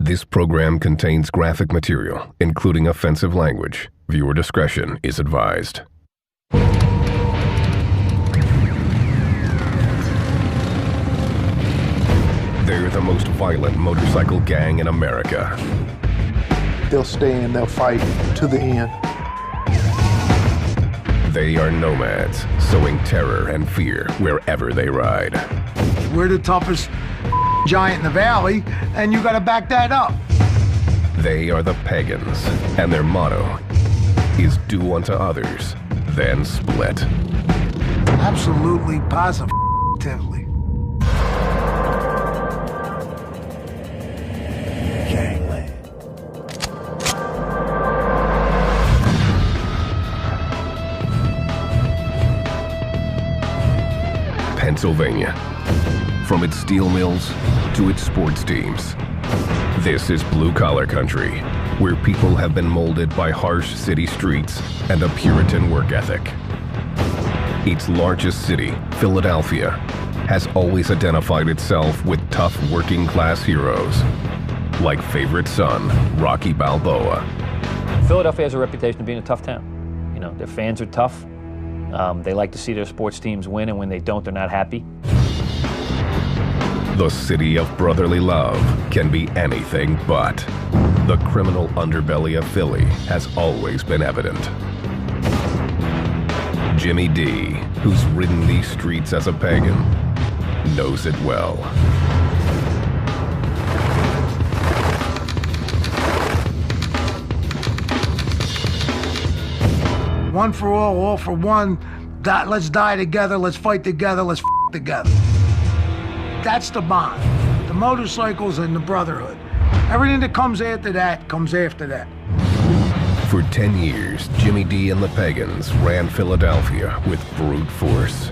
This program contains graphic material, including offensive language. Viewer discretion is advised. They're the most violent motorcycle gang in America. They'll stay and they'll fight to the end. They are nomads, sowing terror and fear wherever they ride. We're the toughest giant in the valley, and you gotta back that up. They are the Pagans, and their motto is do unto others, then split. Absolutely, positively. Gangland. Pennsylvania. From its steel mills to its sports teams. This is blue-collar country, where people have been molded by harsh city streets and a Puritan work ethic. Its largest city, Philadelphia, has always identified itself with tough working-class heroes, like favorite son, Rocky Balboa. Philadelphia has a reputation of being a tough town. You know, their fans are tough. They like to see their sports teams win, and when they don't, they're not happy. The city of brotherly love can be anything but. The criminal underbelly of Philly has always been evident. Jimmy D, who's ridden these streets as a pagan, knows it well. One for all for one. Let's die together, let's fight together, let's together. That's the bond. The motorcycles and the brotherhood. Everything that comes after that comes after that. For 10 years, Jimmy D and the Pagans ran Philadelphia with brute force.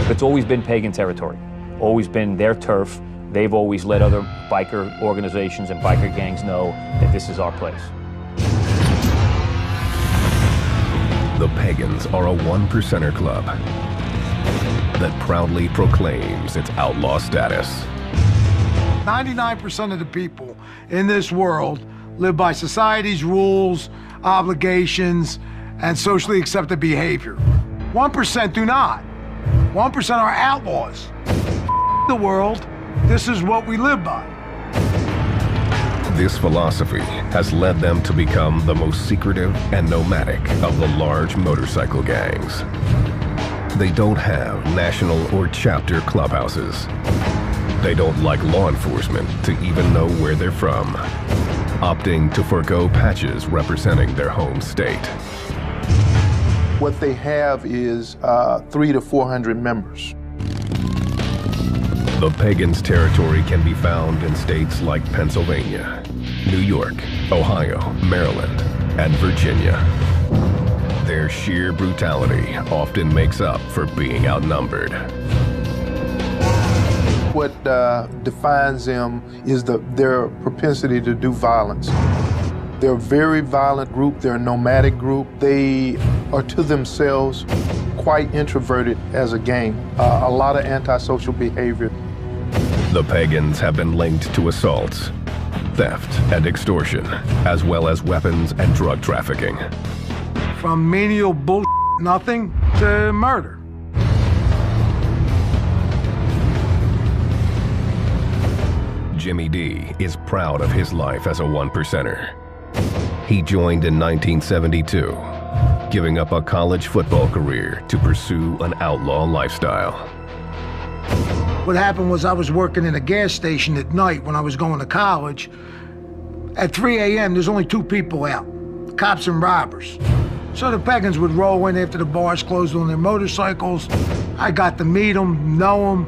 It's always been pagan territory, always been their turf. They've always let other biker organizations and biker gangs know that this is our place. The Pagans are a one-percenter club that proudly proclaims its outlaw status. 99% of the people in this world live by society's rules, obligations, and socially accepted behavior. 1% do not. 1% are outlaws. The world, this is what we live by. This philosophy has led them to become the most secretive and nomadic of the large motorcycle gangs. They don't have national or chapter clubhouses. They don't like law enforcement to even know where they're from, opting to forego patches representing their home state. What they have is 300 to 400 members. The Pagans' territory can be found in states like Pennsylvania, New York, Ohio, Maryland, and Virginia. Their sheer brutality often makes up for being outnumbered. What defines them is their propensity to do violence. They're a very violent group. They're a nomadic group. They are to themselves quite introverted as a gang. A lot of antisocial behavior. The Pagans have been linked to assaults, theft, and extortion, as well as weapons and drug trafficking. From menial bullshit, nothing, to murder. Jimmy D is proud of his life as a one-percenter. He joined in 1972, giving up a college football career to pursue an outlaw lifestyle. What happened was I was working in a gas station at night when I was going to college. At 3 a.m., there's only two people out, cops and robbers. So the Pagans would roll in after the bars closed on their motorcycles. I got to meet them, know them.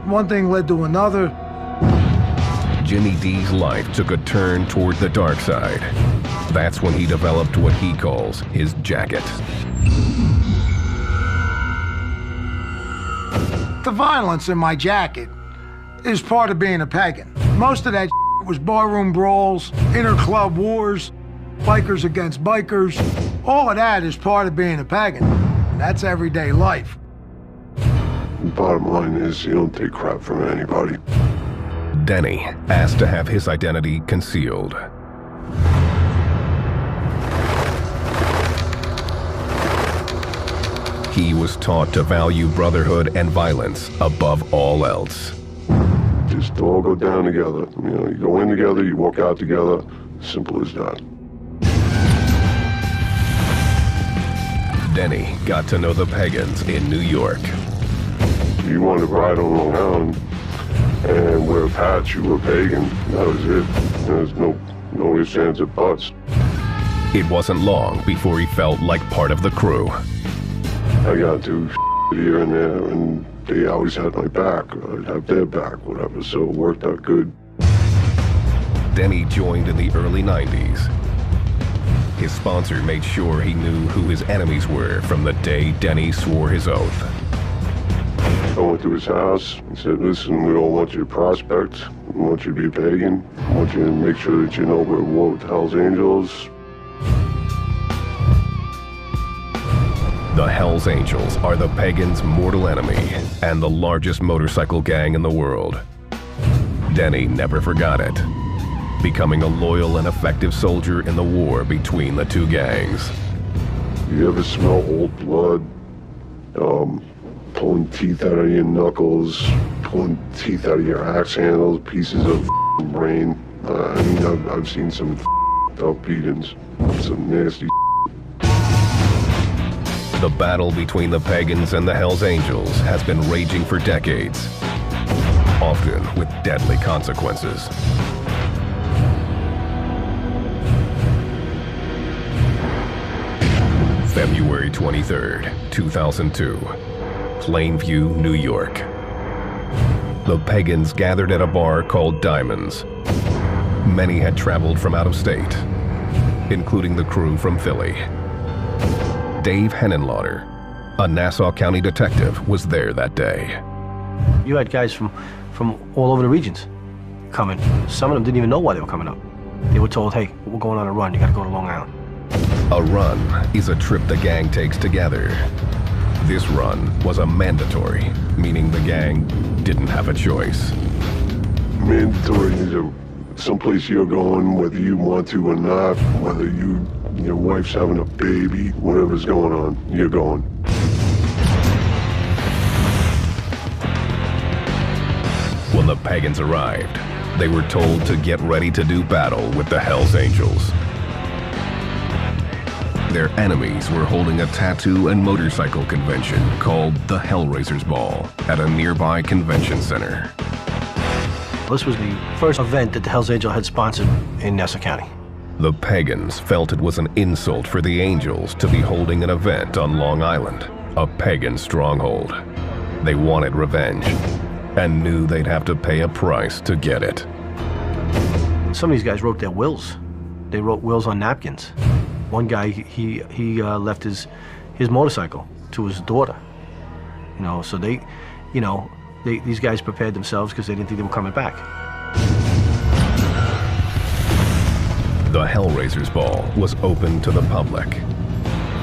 One thing led to another. Jimmy D's life took a turn toward the dark side. That's when he developed what he calls his jacket. The violence in my jacket is part of being a pagan. Most of that was barroom brawls, inter-club wars, bikers against bikers. All of that is part of being a pagan. That's everyday life. Bottom line is, you don't take crap from anybody. Denny asked to have his identity concealed. He was taught to value brotherhood and violence above all else. Just all go down together. You know, you go in together, you walk out together. Simple as that. Denny got to know the Pagans in New York. You wanted to ride on Long Island and wear a patch, you were pagan. That was it. There's no ifs, ands, or buts. It wasn't long before he felt like part of the crew. I got to here and there, and they always had my back. I'd have their back, whatever, so it worked out good. Denny joined in the early 90s. His sponsor made sure he knew who his enemies were from the day Denny swore his oath. I went to his house. He said, listen, we don't want you to prospect. We want you to be a pagan. We want you to make sure that you know we're war with Hell's Angels. The Hells Angels are the Pagans' mortal enemy and the largest motorcycle gang in the world. Denny never forgot it, becoming a loyal and effective soldier in the war between the two gangs. You ever smell old blood? Pulling teeth out of your knuckles, pulling teeth out of your axe handles, pieces of brain. I mean, I've seen some up beatings, some nasty. The battle between the Pagans and the Hells Angels has been raging for decades, often with deadly consequences. February 23rd, 2002, Plainview, New York. The Pagans gathered at a bar called Diamonds. Many had traveled from out of state, including the crew from Philly. Dave Henenlotter, a Nassau County detective, was there that day. You had guys from all over the regions coming. Some of them didn't even know why they were coming up. They were told, hey, we're going on a run, you gotta go to Long Island. A run is a trip the gang takes together. This run was a mandatory, meaning the gang didn't have a choice. Mandatory is someplace you're going, whether you want to or not, whether your wife's having a baby, whatever's going on, you're going. When the Pagans arrived, they were told to get ready to do battle with the Hells Angels. Their enemies were holding a tattoo and motorcycle convention called the Hellraisers Ball at a nearby convention center. This was the first event that the Hells Angels had sponsored in Nassau County. The Pagans felt it was an insult for the Angels to be holding an event on Long Island, a pagan stronghold. They wanted revenge and knew they'd have to pay a price to get it. Some of these guys wrote their wills. They wrote wills on napkins. One guy, he left his motorcycle to his daughter. You know, so these guys prepared themselves because they didn't think they were coming back. The Hellraisers Ball was open to the public,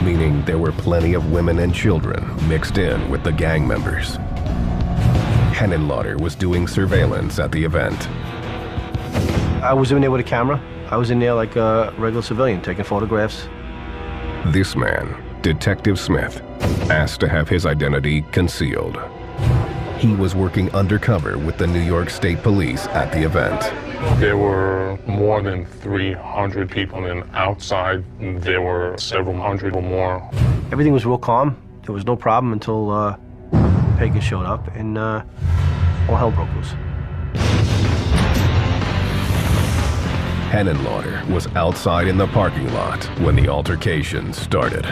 meaning there were plenty of women and children mixed in with the gang members. Henenlotter was doing surveillance at the event. I was in there with a camera. I was in there like a regular civilian, taking photographs. This man, Detective Smith, asked to have his identity concealed. He was working undercover with the New York State Police at the event. There were more than 300 people, and outside there were several hundred or more. Everything was real calm. There was no problem until Pagans showed up, and all hell broke loose. Henenlotter was outside in the parking lot when the altercation started.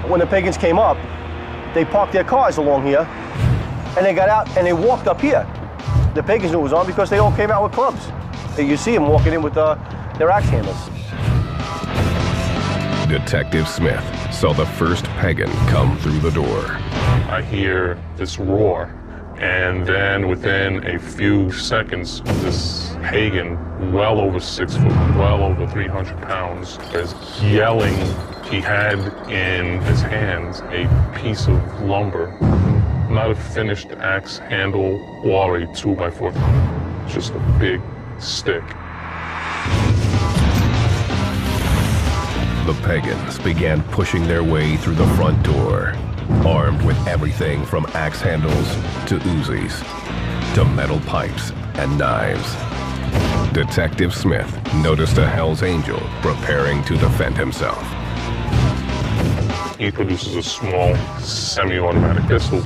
When the Pagans came up, they parked their cars along here, and they got out and they walked up here. The Pagans knew it was on because they all came out with clubs. You see them walking in with their axe handles. Detective Smith saw the first pagan come through the door. I hear this roar, and then within a few seconds, this pagan, well over 6 foot, well over 300 pounds, is yelling. He had in his hands a piece of lumber, not a finished axe handle or a 2x4. just a big stick. The Pagans began pushing their way through the front door, armed with everything from axe handles to Uzis to metal pipes and knives. Detective Smith noticed a Hell's Angel preparing to defend himself. He produces a small semi-automatic pistol.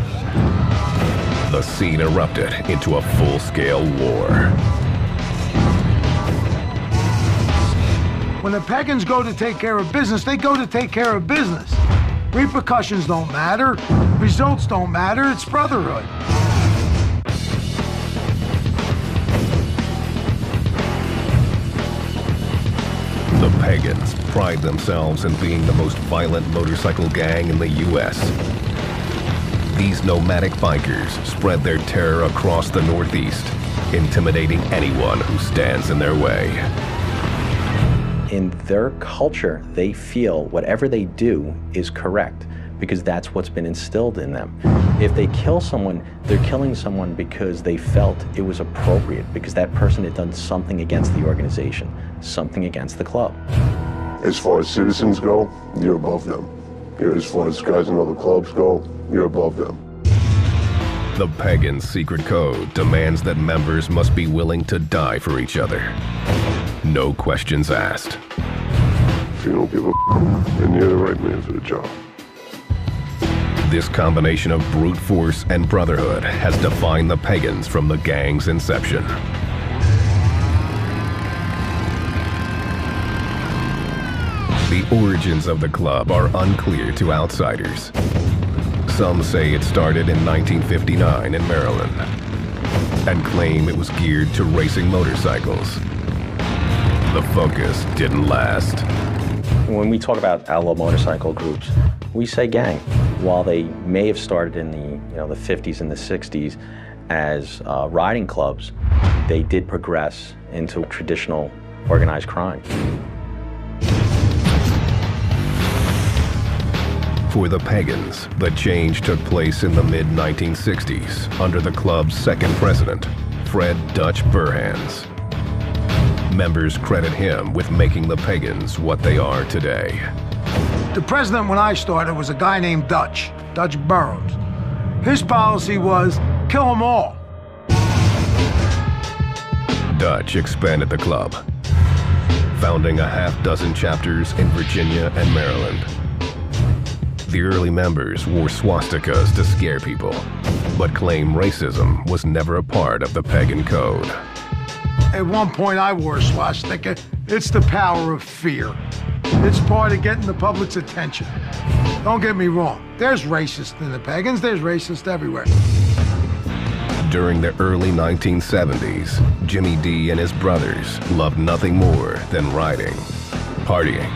The scene erupted into a full-scale war. When the Pagans go to take care of business, they go to take care of business. Repercussions don't matter. Results don't matter. It's brotherhood. The Pagans pride themselves in being the most violent motorcycle gang in the U.S. These nomadic bikers spread their terror across the Northeast, intimidating anyone who stands in their way. In their culture, they feel whatever they do is correct because that's what's been instilled in them. If they kill someone, they're killing someone because they felt it was appropriate, because that person had done something against the organization, something against the club. As far as citizens go, you're above them. As far as guys in other clubs go, you're above them. The Pagans' secret code demands that members must be willing to die for each other. No questions asked. If you don't give a then you're the right man for the job. This combination of brute force and brotherhood has defined the Pagans from the gang's inception. The origins of the club are unclear to outsiders. Some say it started in 1959 in Maryland and claim it was geared to racing motorcycles. The focus didn't last. When we talk about outlaw motorcycle groups, we say gang. While they may have started in the 50s and the 60s as riding clubs, they did progress into traditional organized crime. For the Pagans, the change took place in the mid-1960s under the club's second president, Fred Dutch Burhans. Members credit him with making the Pagans what they are today. The president when I started was a guy named Dutch Burroughs. His policy was kill them all. Dutch expanded the club, founding a half-dozen chapters in Virginia and Maryland. The early members wore swastikas to scare people, but claimed racism was never a part of the pagan code. At one point I wore a swastika. It's the power of fear. It's part of getting the public's attention. Don't get me wrong, there's racists in the Pagans, there's racists everywhere. During the early 1970s, Jimmy D and his brothers loved nothing more than riding, partying,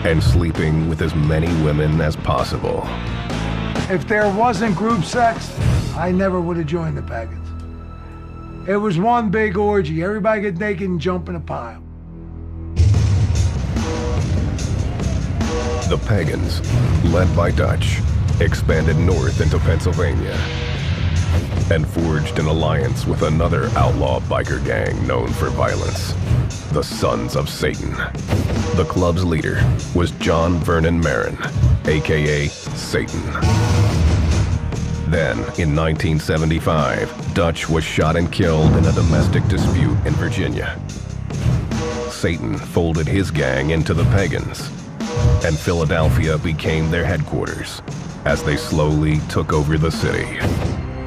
and sleeping with as many women as possible. If there wasn't group sex, I never would have joined the Pagans. It was one big orgy. Everybody get naked and jump in a pile. The Pagans, led by Dutch, expanded north into Pennsylvania and forged an alliance with another outlaw biker gang known for violence, the Sons of Satan. The club's leader was John Vernon Marin, aka Satan. Then, in 1975, Dutch was shot and killed in a domestic dispute in Virginia. Satan folded his gang into the Pagans, and Philadelphia became their headquarters as they slowly took over the city.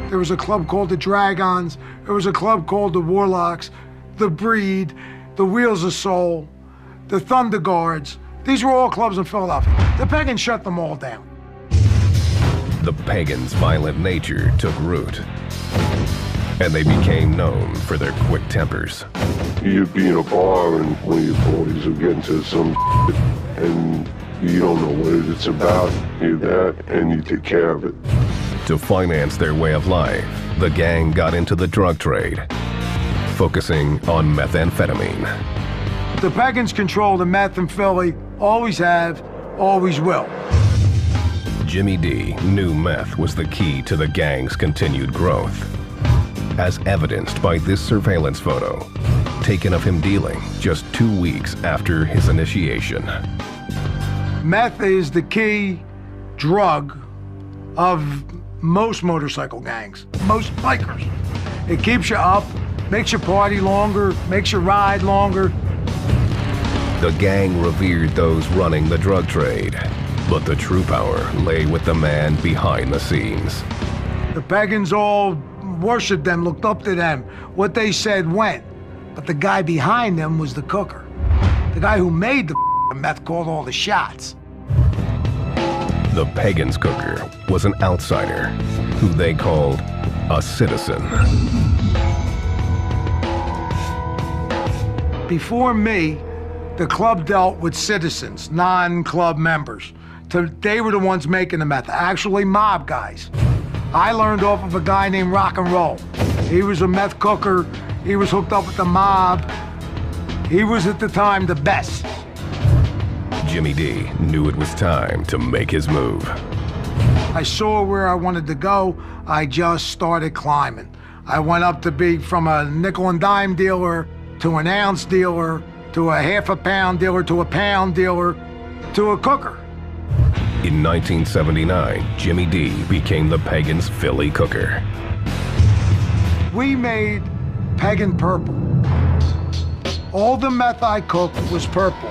There was a club called the Dragons, there was a club called the Warlocks, the Breed, the Wheels of Soul, the Thunder Guards. These were all clubs in Philadelphia. The Pagans shut them all down. The Pagans' violent nature took root, and they became known for their quick tempers. You'd be in a bar and one of your boys will get into some shit and you don't know what it's about, you're that, and you take care of it. To finance their way of life, the gang got into the drug trade, focusing on methamphetamine. The Pagans control the meth in Philly, always have, always will. Jimmy D knew meth was the key to the gang's continued growth. as evidenced by this surveillance photo, taken of him dealing just 2 weeks after his initiation. Meth is the key drug of most motorcycle gangs, most bikers. It keeps you up, makes you party longer, makes you ride longer. The gang revered those running the drug trade, but the true power lay with the man behind the scenes. The pagans all worshiped them, looked up to them. What they said went. But the guy behind them was the cooker. The guy who made the meth called all the shots. The Pagans cooker was an outsider who they called a citizen. Before me, the club dealt with citizens, non-club members. They were the ones making the meth, actually mob guys. I learned off of a guy named Rock and Roll. He was a meth cooker. He was hooked up with the mob. He was at the time the best. Jimmy D knew it was time to make his move. I saw where I wanted to go. I just started climbing. I went up to be from a nickel and dime dealer to an ounce dealer to a half a pound dealer to a pound dealer to a cooker. In 1979, Jimmy D became the Pagans' Philly cooker. We made Pagan purple. All the meth I cooked was purple.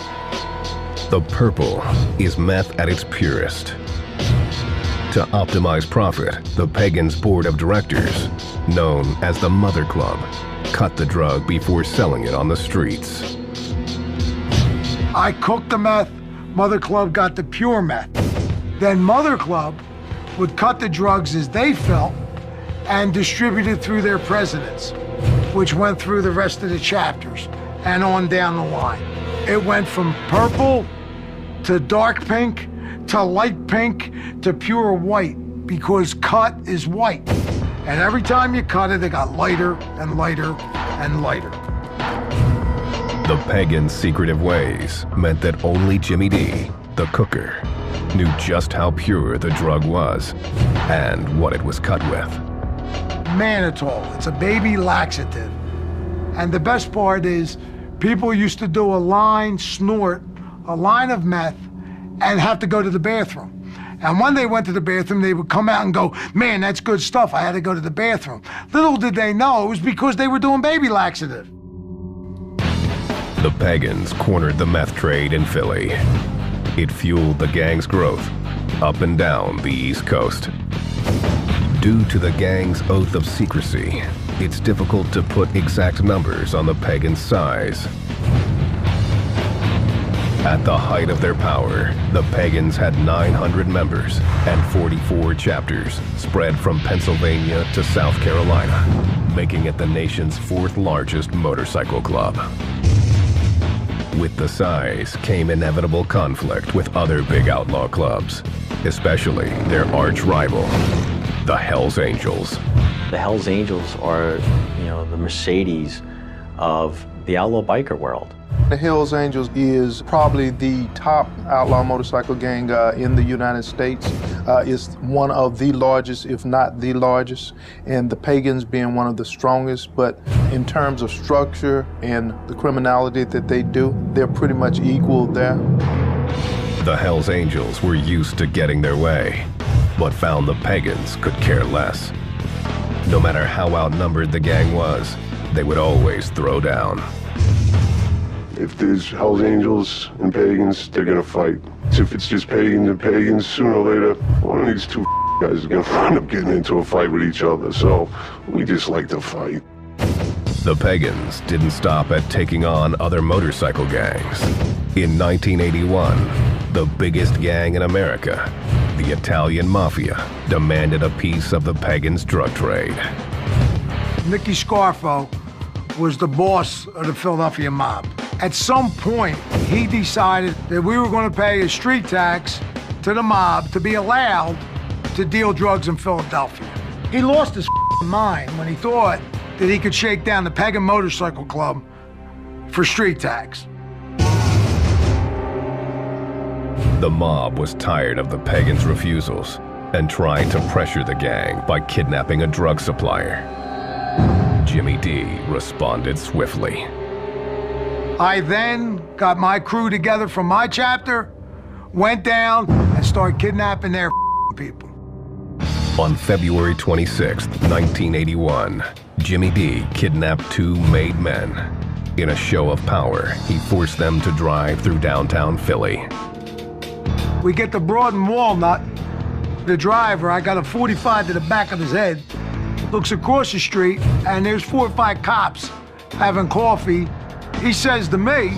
The purple is meth at its purest. To optimize profit, the Pagans' board of directors, known as the Mother Club, cut the drug before selling it on the streets. I cooked the meth, Mother Club got the pure meth. Then Mother Club would cut the drugs as they felt and distribute it through their presidents, which went through the rest of the chapters and on down the line. It went from purple to dark pink to light pink to pure white, because cut is white. And every time you cut it, it got lighter and lighter and lighter. The Pagans' secretive ways meant that only Jimmy D, the cooker, knew just how pure the drug was and what it was cut with. Mannitol, it's a baby laxative. And the best part is, people used to do a line, snort a line of meth and have to go to the bathroom. And when they went to the bathroom, they would come out and go, man, that's good stuff, I had to go to the bathroom. Little did they know it was because they were doing baby laxative. The Pagans cornered the meth trade in Philly. It fueled the gang's growth up and down the East Coast. Due to the gang's oath of secrecy, it's difficult to put exact numbers on the Pagans' size. At the height of their power, the Pagans had 900 members and 44 chapters spread from Pennsylvania to South Carolina, making it the nation's fourth largest motorcycle club. With the size came inevitable conflict with other big outlaw clubs, especially their arch rival, the Hells Angels. The Hells Angels are, the Mercedes of the outlaw biker world. The Hells Angels is probably the top outlaw motorcycle gang in the United States. It's one of the largest, if not the largest, and the Pagans being one of the strongest. But in terms of structure and the criminality that they do, they're pretty much equal there. The Hells Angels were used to getting their way, but found the Pagans could care less. No matter how outnumbered the gang was, they would always throw down. If there's Hells Angels and Pagans, they're gonna fight. If it's just Pagans and Pagans, sooner or later, one of these two guys is gonna end up getting into a fight with each other. So we just like to fight. The Pagans didn't stop at taking on other motorcycle gangs. In 1981, the biggest gang in America, the Italian Mafia, demanded a piece of the Pagans' drug trade. Nicky Scarfo was the boss of the Philadelphia mob. At some point, he decided that we were going to pay a street tax to the mob to be allowed to deal drugs in Philadelphia. He lost his mind when he thought that he could shake down the Pagan Motorcycle Club for street tax. The mob was tired of the Pagans' refusals and tried to pressure the gang by kidnapping a drug supplier. Jimmy D responded swiftly. I then got my crew together from my chapter, went down, and started kidnapping their people. On February 26, 1981, Jimmy D kidnapped 2 made men. In a show of power, he forced them to drive through downtown Philly. We get to Broad and Walnut. The driver, I got a .45 to the back of his head, looks across the street, and there's 4 or 5 cops having coffee. He says to me,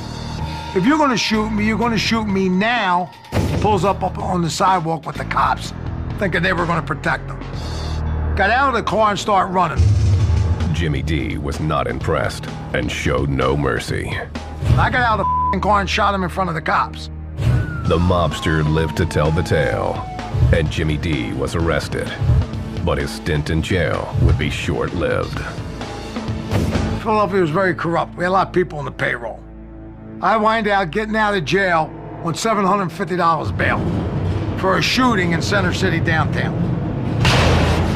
if you're gonna shoot me, you're gonna shoot me now. Pulls up on the sidewalk with the cops, thinking they were gonna protect him. Got out of the car and started running. Jimmy D was not impressed and showed no mercy. I got out of the car and shot him in front of the cops. The mobster lived to tell the tale, and Jimmy D was arrested. But his stint in jail would be short-lived. Philadelphia was very corrupt. We had a lot of people on the payroll. I wind out getting out of jail on $750 bail for a shooting in Center City downtown.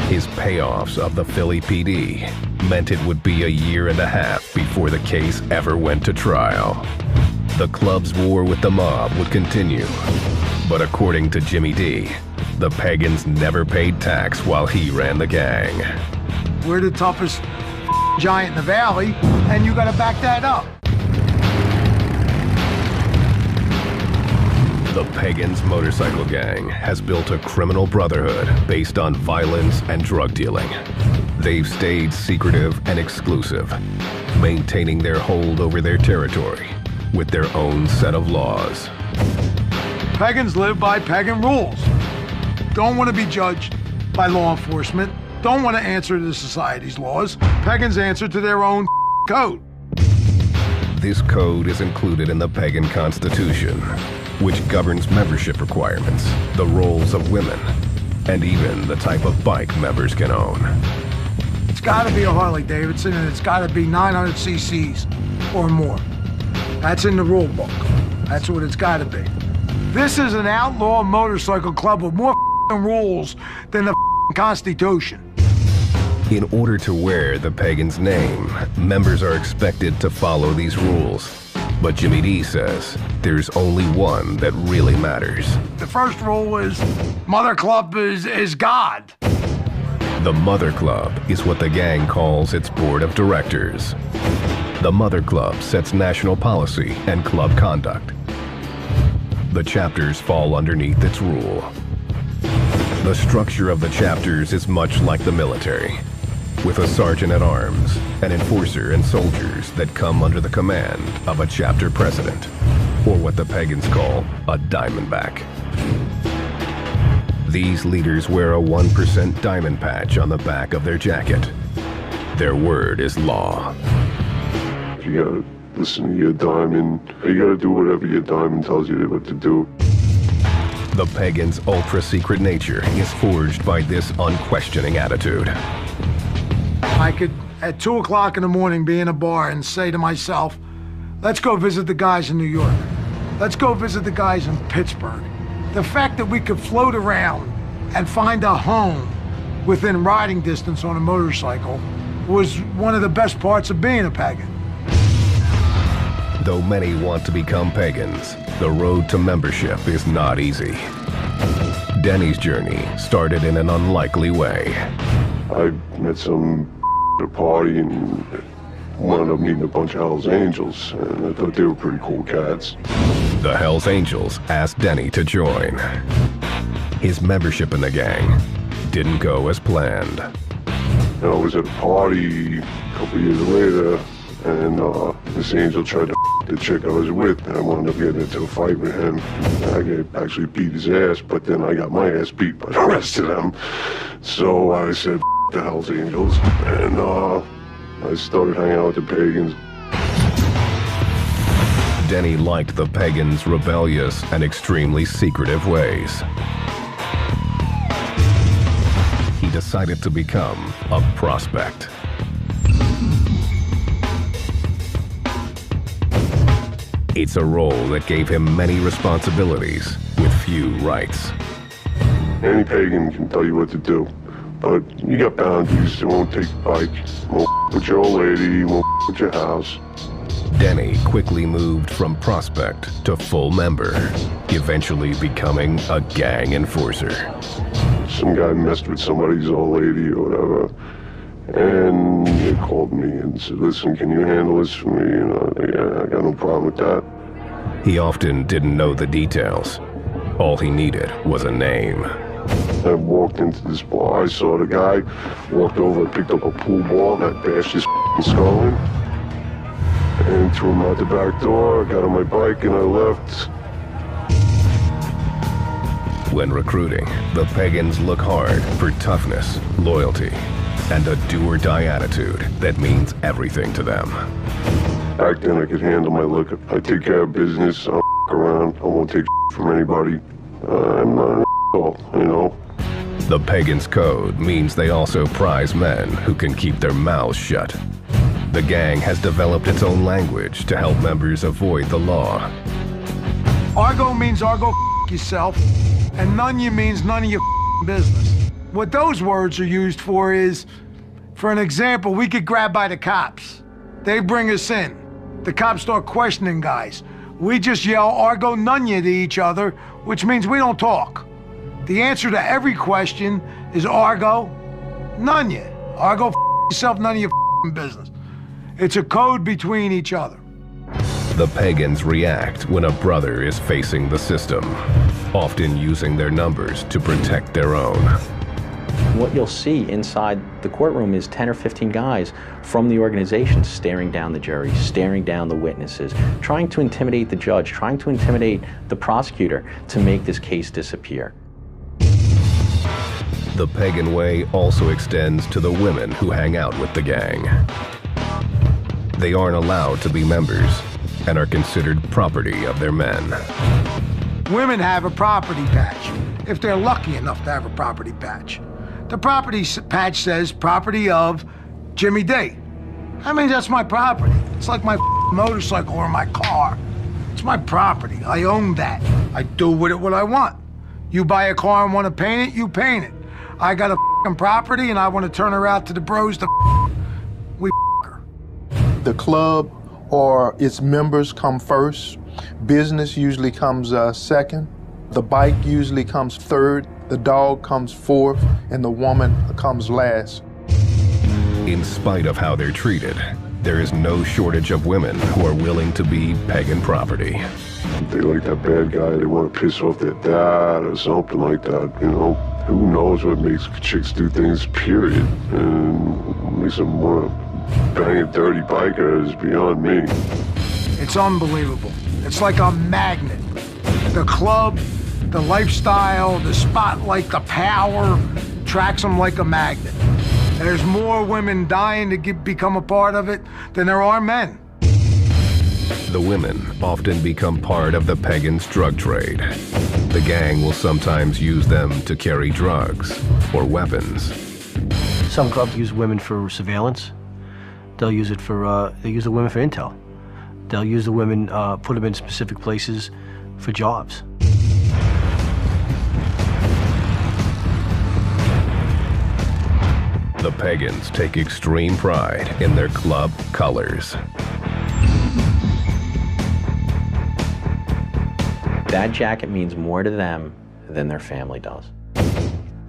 His payoffs of the Philly PD meant it would be a year and a half before the case ever went to trial. The club's war with the mob would continue. But according to Jimmy D, the Pagans never paid tax while he ran the gang. We're the toughest giant in the valley, and you gotta back that up. The Pagans motorcycle gang has built a criminal brotherhood based on violence and drug dealing. They've stayed secretive and exclusive, maintaining their hold over their territory with their own set of laws. Pagans live by pagan rules. Don't want to be judged by law enforcement. Don't want to answer to society's laws. Pagans answer to their own code. This code is included in the Pagan Constitution, which governs membership requirements, the roles of women, and even the type of bike members can own. It's got to be a Harley Davidson, and it's got to be 900 cc's or more. That's in the rule book. That's what it's got to be. This is an outlaw motorcycle club with more rules than the Constitution. In order to wear the Pagans' name, members are expected to follow these rules. But Jimmy D says there's only one that really matters. The first rule is Mother Club is God. The Mother Club is what the gang calls its board of directors. The Mother Club sets national policy and club conduct. The chapters fall underneath its rule. The structure of the chapters is much like the military, with a sergeant-at-arms, an enforcer, and soldiers that come under the command of a chapter president, or what the Pagans call a diamondback. These leaders wear a 1% diamond patch on the back of their jacket. Their word is law. You gotta listen to your diamond. You gotta do whatever your diamond tells you what to do. The Pagans' ultra-secret nature is forged by this unquestioning attitude. I could, at 2 o'clock in the morning, be in a bar and say to myself, let's go visit the guys in New York. Let's go visit the guys in Pittsburgh. The fact that we could float around and find a home within riding distance on a motorcycle was one of the best parts of being a pagan. Though many want to become pagans, the road to membership is not easy. Denny's journey started in an unlikely way. I met some at a party and wound up meeting a bunch of Hell's Angels, and I thought they were pretty cool cats. The Hells Angels asked Denny to join. His membership in the gang didn't go as planned. And I was at a party a couple years later, and this angel tried to the chick I was with, and I wound up getting into a fight with him. I actually beat his ass, but then I got my ass beat by the rest of them. So I said, the Hells Angels, and I started hanging out with the Pagans. Denny liked the Pagans' rebellious and extremely secretive ways. He decided to become a prospect. It's a role that gave him many responsibilities with few rights. Any pagan can tell you what to do, but you got boundaries. They won't take bikes, won't with your old lady, he won't with your house. Denny quickly moved from prospect to full member, eventually becoming a gang enforcer. Some guy messed with somebody's old lady or whatever, and they called me and said, listen, can you handle this for me? Yeah, I got no problem with that. He often didn't know the details. All he needed was a name. I walked into this bar, I saw the guy, walked over, picked up a pool ball, and I bashed his skull in, and threw him out the back door. I got on my bike and I left. When recruiting, the Pagans look hard for toughness, loyalty, and a do-or-die attitude that means everything to them. Back then I could handle my liquor. I take care of business, I don't around, I won't take from anybody. I'm not an asshole, you know. The Pagans' code means they also prize men who can keep their mouths shut. The gang has developed its own language to help members avoid the law. Argo means Argo yourself, and none you means none of your business. What those words are used for is, for an example, we get grabbed by the cops. They bring us in. The cops start questioning guys. We just yell Argo Nunya to each other, which means we don't talk. The answer to every question is Argo Nunya. Argo yourself, none of your business. It's a code between each other. The Pagans react when a brother is facing the system, often using their numbers to protect their own. What you'll see inside the courtroom is 10 or 15 guys from the organization staring down the jury, staring down the witnesses, trying to intimidate the judge, trying to intimidate the prosecutor to make this case disappear. The Pagan way also extends to the women who hang out with the gang. They aren't allowed to be members and are considered property of their men. Women have a property patch, if they're lucky enough to have a property patch. The property patch says property of Jimmy D. I mean, that's my property. It's like my motorcycle or my car. It's my property. I own that. I do with it what I want. You buy a car and want to paint it, you paint it. I got a property and I want to turn her out to the bros to we her. The club or its members come first. Business usually comes second. The bike usually comes third. The dog comes fourth, and the woman comes last. In spite of how they're treated, there is no shortage of women who are willing to be Pagan property. They like that bad guy, they want to piss off their dad or something like that, you know. Who knows what makes chicks do things, period. And makes them want to bang a dirty biker is beyond me. It's unbelievable. It's like a magnet. The club, the lifestyle, the spotlight, the power tracks them like a magnet. There's more women dying to become a part of it than there are men. The women often become part of the Pagans' drug trade. The gang will sometimes use them to carry drugs or weapons. Some clubs use women for surveillance. They'll use it for, they use the women for intel. They'll use the women, put them in specific places for jobs. The Pagans take extreme pride in their club colors. That jacket means more to them than their family does.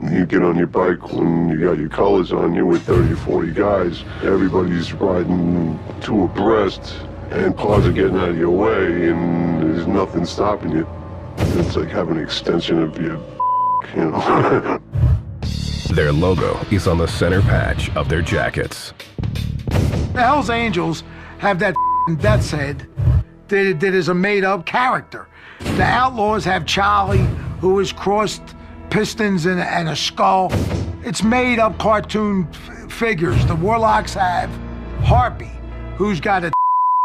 You get on your bike when you got your colors on you with 30 or 40 guys. Everybody's riding two abreast, and cars are getting out of your way, and there's nothing stopping you. It's like having an extension of your, you know. Their logo is on the center patch of their jackets. The Hells Angels have that death's head that is a made-up character. The Outlaws have Charlie, who is crossed pistons and a skull. It's made-up cartoon figures. The Warlocks have Harpy, who's got a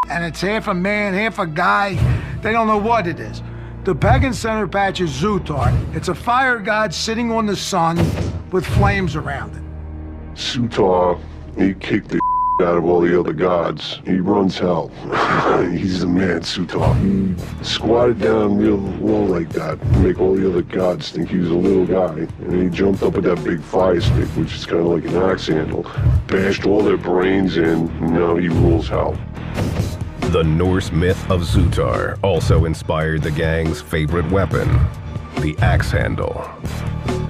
and it's half a man, half a guy. They don't know what it is. The Pagan center patch is Zutar. It's a fire god sitting on the sun with flames around it. Sutar, he kicked the out of all the other gods. He runs hell. He's the man, Sutar. He squatted down real low like that to make all the other gods think he was a little guy. And then he jumped up with that big fire stick, which is kind of like an axe handle, bashed all their brains in, and now he rules hell. The Norse myth of Zutar also inspired the gang's favorite weapon, the axe handle.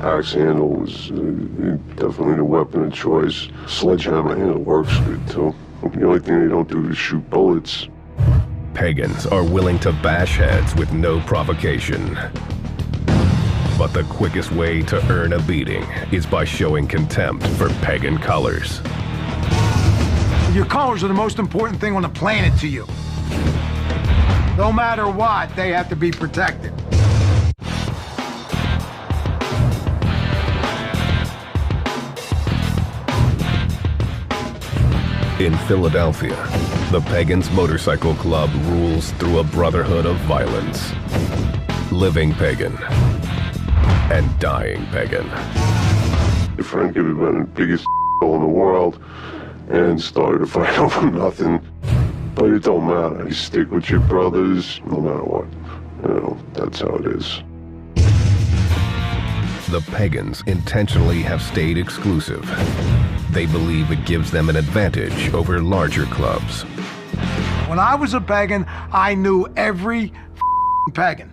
Axe handle was definitely the weapon of choice. Sledgehammer handle works good too. The only thing they don't do is shoot bullets. Pagans are willing to bash heads with no provocation. But the quickest way to earn a beating is by showing contempt for pagan colors. Your colors are the most important thing on the planet to you. No matter what, they have to be protected. In Philadelphia, the Pagans Motorcycle Club rules through a brotherhood of violence. Living pagan and dying pagan. Your friend could have been the biggest in the world and started a fight over nothing. But it don't matter. You stick with your brothers no matter what. You know, that's how it is. The Pagans intentionally have stayed exclusive. They believe it gives them an advantage over larger clubs. When I was a pagan, I knew every pagan.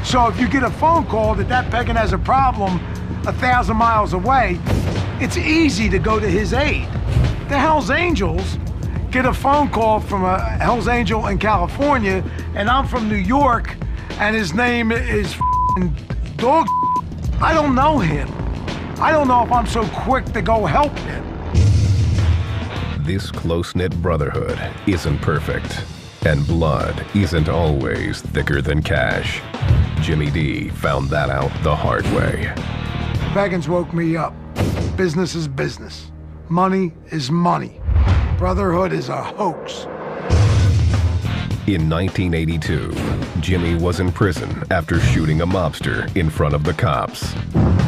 So if you get a phone call that pagan has a problem 1,000 miles away, it's easy to go to his aid. The Hells Angels get a phone call from a Hells Angel in California, and I'm from New York, and his name is Dog. I don't know him. I don't know if I'm so quick to go help him. This close-knit brotherhood isn't perfect, and blood isn't always thicker than cash. Jimmy D found that out the hard way. Pagans woke me up. Business is business. Money is money. Brotherhood is a hoax. In 1982, Jimmy was in prison after shooting a mobster in front of the cops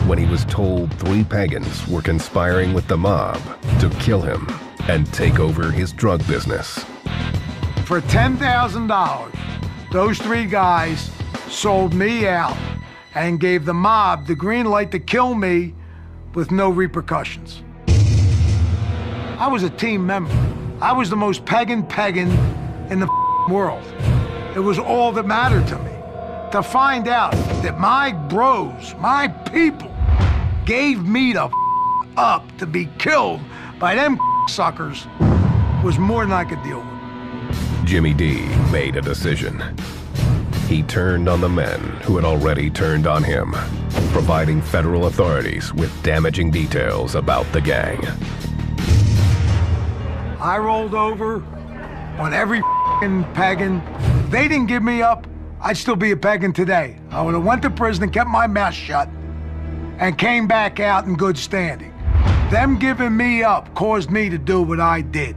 when he was told 3 pagans were conspiring with the mob to kill him and take over his drug business. For $10,000, those 3 guys sold me out and gave the mob the green light to kill me with no repercussions. I was a team member. I was the most pagan in the world. It was all that mattered to me. To find out that my bros, my people, gave me the up to be killed by them suckers was more than I could deal with. Jimmy D made a decision. He turned on the men who had already turned on him, providing federal authorities with damaging details about the gang. I rolled over on every pagan. If they didn't give me up, I'd still be a pagan today. I would have went to prison and kept my mouth shut and came back out in good standing. Them giving me up caused me to do what I did.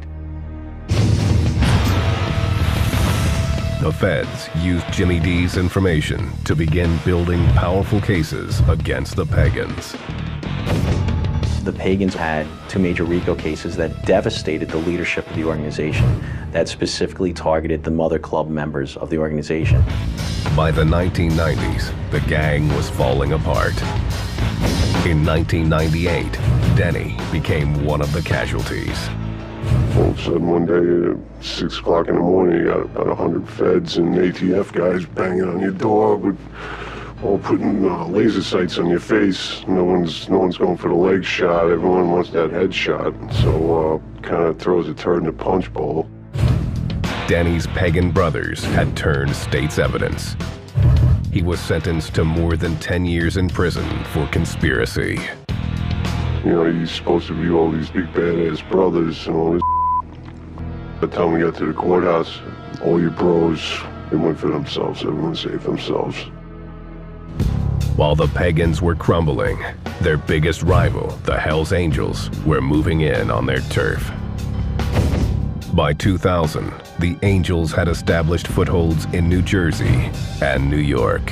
The feds used Jimmy D's information to begin building powerful cases against the pagans. The pagans had 2 major RICO cases that devastated the leadership of the organization, that specifically targeted the Mother Club members of the organization. By the 1990s, the gang was falling apart. In 1998, Denny became one of the casualties. All of a sudden one day at 6 o'clock in the morning, you got about 100 feds and ATF guys banging on your door with all putting laser sights on your face. No one's going for the leg shot. Everyone wants that head shot. So kind of throws a turd in the punch bowl. Danny's pagan brothers had turned state's evidence. He was sentenced to more than 10 years in prison for conspiracy. You know, you're supposed to be all these big badass brothers and all this. By the time we got to the courthouse, all your bros, they went for themselves. Everyone saved themselves. While the pagans were crumbling, their biggest rival, the Hells Angels, were moving in on their turf. By 2000, the Angels had established footholds in New Jersey and New York.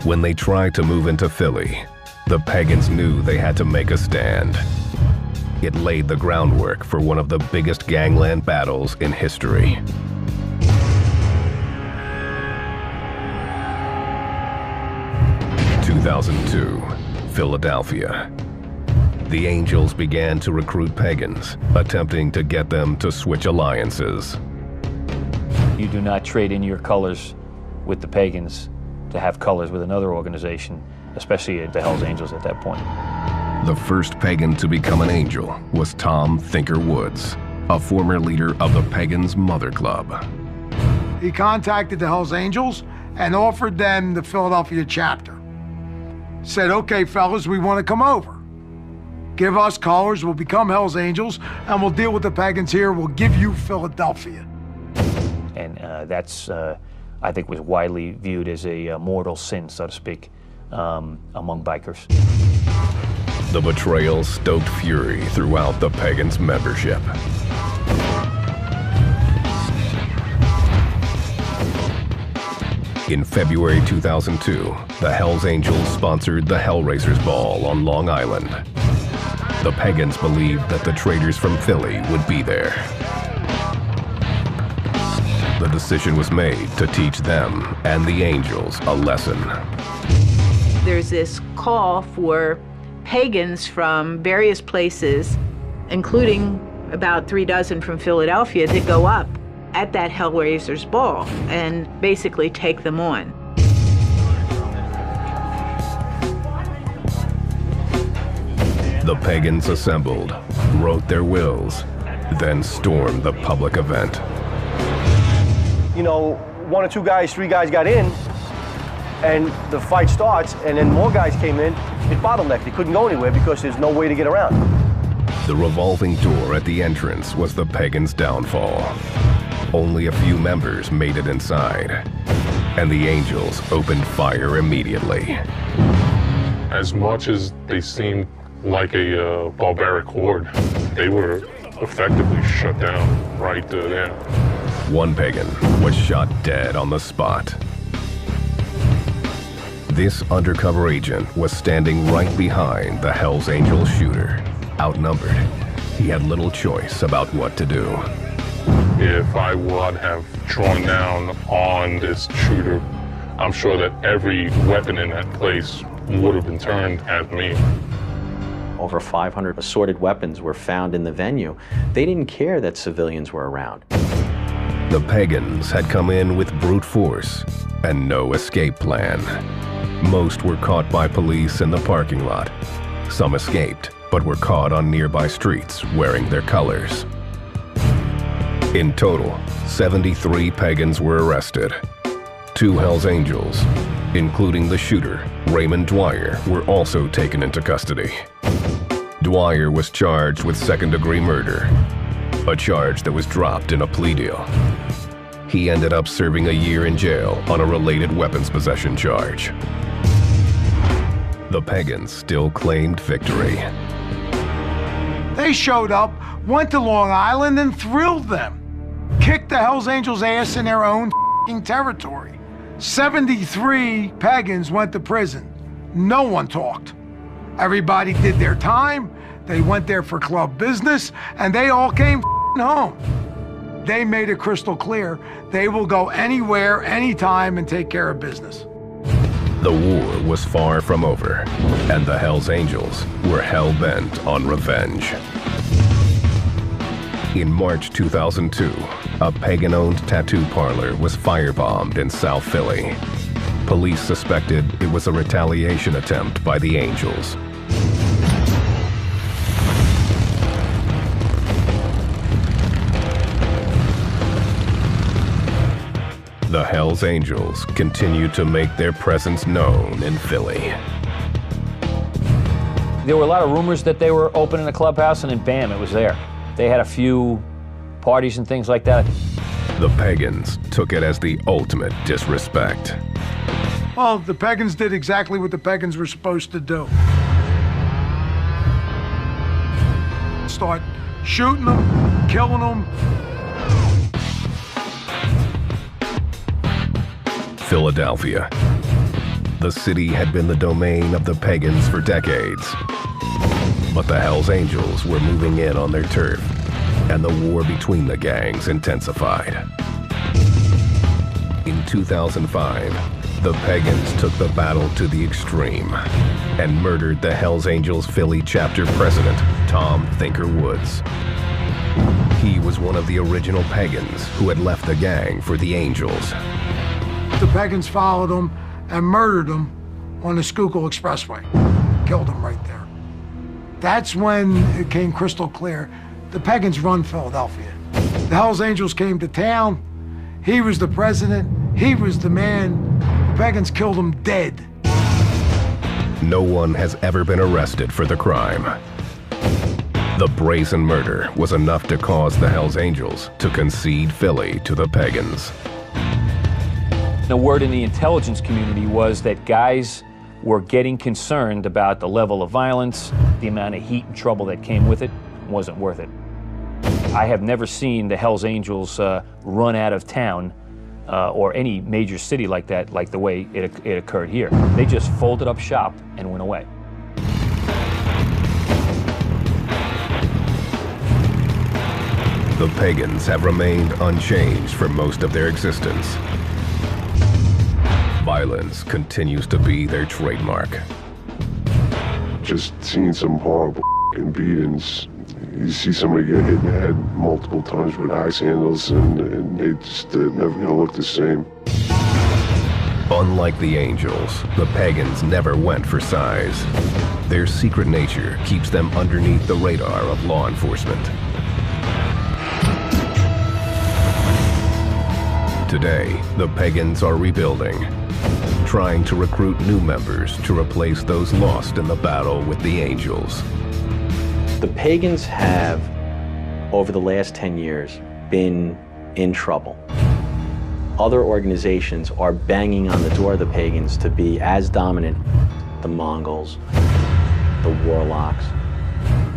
When they tried to move into Philly, the pagans knew they had to make a stand. It laid the groundwork for one of the biggest gangland battles in history. In 2002, Philadelphia. The Angels began to recruit pagans, attempting to get them to switch alliances. You do not trade in your colors with the pagans to have colors with another organization, especially the Hells Angels at that point. The first pagan to become an angel was Tom Thinker Woods, a former leader of the Pagans Mother Club. He contacted the Hells Angels and offered them the Philadelphia chapter. Said, okay, fellas, we want to come over. Give us colors, we'll become Hells Angels, and we'll deal with the pagans here. We'll give you Philadelphia. And that's, I think, was widely viewed as a mortal sin, so to speak, among bikers. The betrayal stoked fury throughout the Pagans' membership. In February 2002, the Hells Angels sponsored the Hellraisers Ball on Long Island. The Pagans believed that the traders from Philly would be there. The decision was made to teach them and the Angels a lesson. There's this call for pagans from various places, including about 3 dozen from Philadelphia, to go up at that Hellraisers Ball and basically take them on. The pagans assembled, wrote their wills, then stormed the public event. You know, 1 or 2 guys, 3 guys got in, and the fight starts, and then more guys came in. It bottlenecked. They couldn't go anywhere because there's no way to get around. The revolving door at the entrance was the pagans' downfall. Only a few members made it inside, and the Angels opened fire immediately. As much as they seemed like a barbaric horde, they were effectively shut down right there. One pagan was shot dead on the spot. This undercover agent was standing right behind the Hells Angels shooter. Outnumbered, he had little choice about what to do. If I would have drawn down on this shooter, I'm sure that every weapon in that place would have been turned at me. Over 500 assorted weapons were found in the venue. They didn't care that civilians were around. The pagans had come in with brute force and no escape plan. Most were caught by police in the parking lot. Some escaped, but were caught on nearby streets wearing their colors. In total, 73 pagans were arrested. 2 Hells Angels, including the shooter, Raymond Dwyer, were also taken into custody. Dwyer was charged with second-degree murder, a charge that was dropped in a plea deal. He ended up serving a year in jail on a related weapons possession charge. The pagans still claimed victory. They showed up, went to Long Island, and thrilled them. Kicked the Hells Angels' ass in their own territory. 73 pagans went to prison. No one talked. Everybody did their time. They went there for club business, and they all came home. They made it crystal clear they will go anywhere, anytime, and take care of business. The war was far from over, and the Hells Angels were hell-bent on revenge. In March 2002, a pagan-owned tattoo parlor was firebombed in South Philly. Police suspected it was a retaliation attempt by the Angels. The Hells Angels continued to make their presence known in Philly. There were a lot of rumors that they were opening a clubhouse, and then bam, it was there. They had a few parties and things like that. The pagans took it as the ultimate disrespect. Well, the pagans did exactly what the pagans were supposed to do. Start shooting them, killing them. Philadelphia. The city had been the domain of the pagans for decades. But the Hells Angels were moving in on their turf, and the war between the gangs intensified. In 2005, the Pagans took the battle to the extreme and murdered the Hells Angels Philly chapter president, Tom Thinker Woods. He was one of the original Pagans who had left the gang for the Angels. The Pagans followed him and murdered him on the Schuylkill Expressway. Killed him right there. That's when it came crystal clear. The Pagans run Philadelphia. The Hells Angels came to town. He was the president. He was the man. The Pagans killed him dead. No one has ever been arrested for the crime. The brazen murder was enough to cause the Hells Angels to concede Philly to the Pagans. The word in the intelligence community was that guys were getting concerned about the level of violence, the amount of heat and trouble that came with it. Wasn't worth it. I have never seen the Hells Angels run out of town or any major city like that, like the way it occurred here. They just folded up shop and went away. The Pagans have remained unchanged for most of their existence. Violence continues to be their trademark. Just seeing some horrible beatings. You see somebody get hit in the head multiple times with axe handles, and they just never gonna look the same. Unlike the Angels, the Pagans never went for size. Their secret nature keeps them underneath the radar of law enforcement. Today, the Pagans are rebuilding, trying to recruit new members to replace those lost in the battle with the Angels. The Pagans have, over the last 10 years, been in trouble. Other organizations are banging on the door of the Pagans to be as dominant. The Mongols, the Warlocks.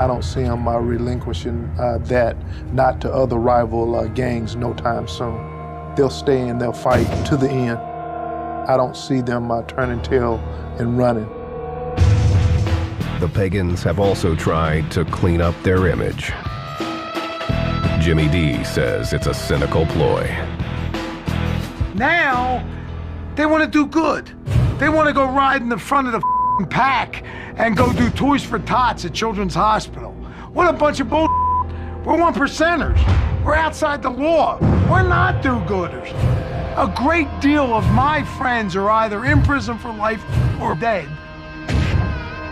I don't see them relinquishing that, not to other rival gangs no time soon. They'll stay and they'll fight to the end. I don't see them turning tail and running. The Pagans have also tried to clean up their image. Jimmy D says it's a cynical ploy. Now, they want to do good. They want to go ride in the front of the pack and go do Toys for Tots at Children's Hospital. What a bunch of bull. We're one percenters. We're outside the law. We're not do-gooders. A great deal of my friends are either in prison for life or dead,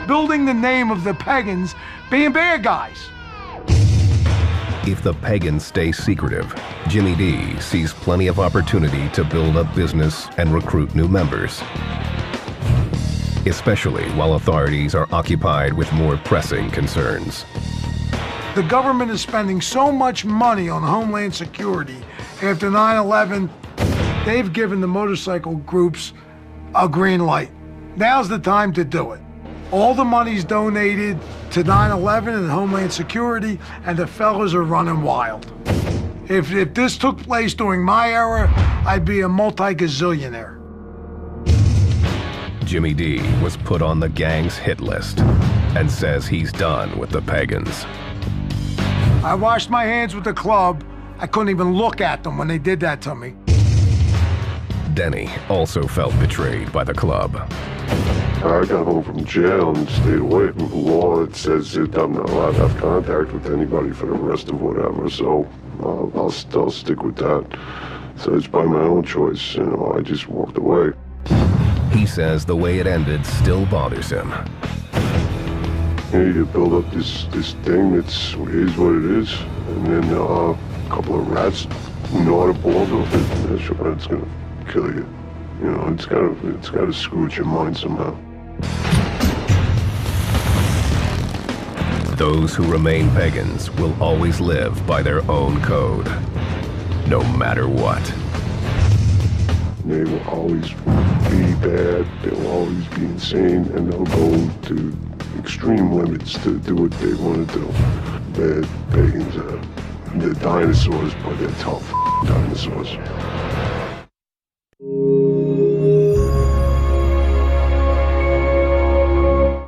building the name of the Pagans being bad guys. If the Pagans stay secretive, Jimmy D sees plenty of opportunity to build up business and recruit new members, especially while authorities are occupied with more pressing concerns. The government is spending so much money on Homeland Security. After 9/11, they've given the motorcycle groups a green light. Now's the time to do it. All the money's donated to 9/11 and Homeland Security, and the fellas are running wild. If this took place during my era, I'd be a multi-gazillionaire. Jimmy D was put on the gang's hit list and says he's done with the Pagans. I washed my hands with the club. I couldn't even look at them when they did that to me. Denny also felt betrayed by the club. I got home from jail and stayed away from the law. It says that I'm not allowed to have contact with anybody for the rest of whatever, so I'll stick with that. So it's by my own choice, I just walked away. He says the way it ended still bothers him. You build up this thing that's is what it is, and then a couple of rats gnaw the balls off it, and it's gonna kill you. It's gotta screw with your mind somehow. Those who remain Pagans will always live by their own code, no matter what. They will always be bad, they'll always be insane, and they'll go to extreme limits to do what they want to do. Bad Pagans, they're dinosaurs, but they're tough dinosaurs.